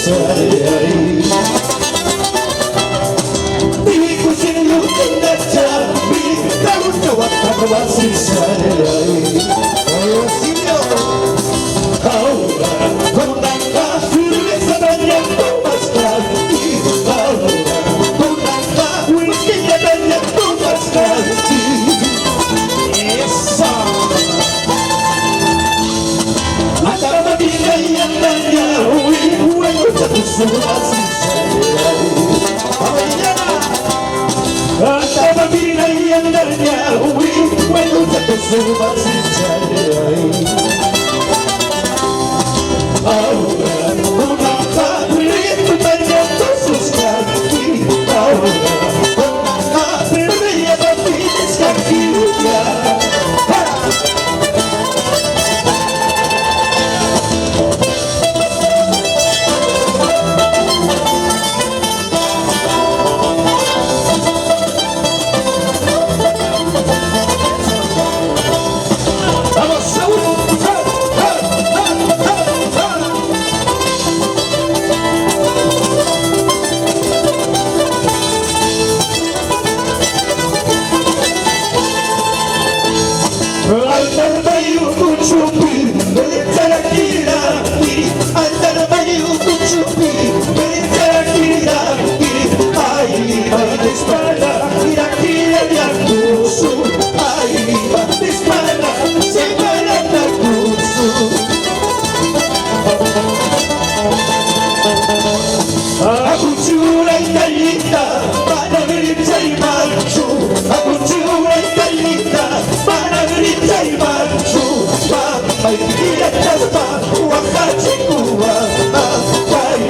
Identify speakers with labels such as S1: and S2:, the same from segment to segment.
S1: sarayay. Bili ko sinulutong na siya, bili ko tawag na wakakawasin sarayay. Oh, sino? Ahora, con tanta firmeza dañan tu pascal. Ahora, con tanta whisky dañan tu pascal. Esa. Hasta matina y andaña, bueno, ya tú subas y sarayay. Mañana. Hasta matina y andaña, bueno, ya tú subas y sarayay. Ahora, una padre bañando sus caquitas. Ahora, una padre bañando mis caquitas. Vamos, Saúl. Andar bayu kuchupi, becara kira kiri. Andar bayu kuchupi, becara kira kiri. Ay, de espalda, mira kira ya kusu. Ay, de espalda, se para na kusu. Akuchura italita, para grita y marcho. Akuchura italita, para grita y marcho. Ay, guía caspa, guajachi cuba. Ay,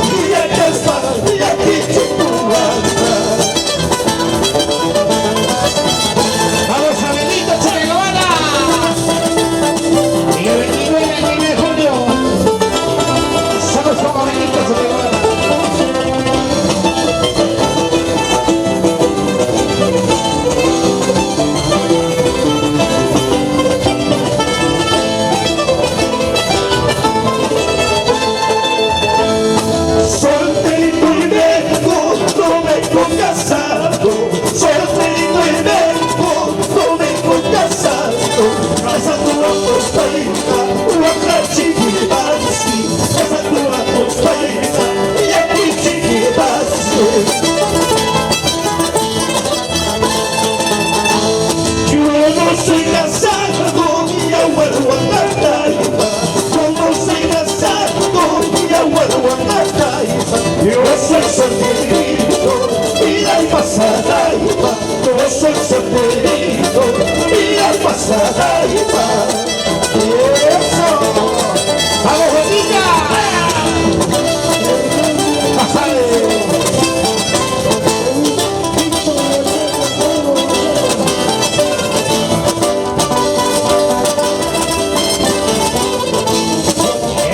S1: guía caspa, yaquichi cuba.
S2: Vamos a Benito Che Guevara. Y el 29 de julio. Somos como Benito Che Guevara.
S1: Solterito y vengo, no vengo casado. Solterito y vengo, no vengo casado. Esa tua postalita, una chiquibasi. Esa tua postalita, y aquí chiquibasi. Yo no soy casado, ya vuelvo a la taifa. Yo no soy casado, ya vuelvo a la taifa. Yo soy solterito, y la pasada iba. Yo soy solterito, y la pasada iba. Eso.
S2: ¡Vamos, Benita!
S1: Pásale.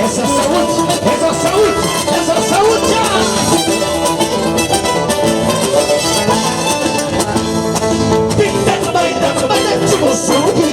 S2: ¡Esa Saúl! ¡Esa Saúl! ¡Esa Saúl ya!
S1: Pinta, baila, chumosuki.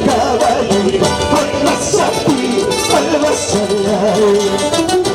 S1: Kavali, Palma Sapi, Palma Sapi.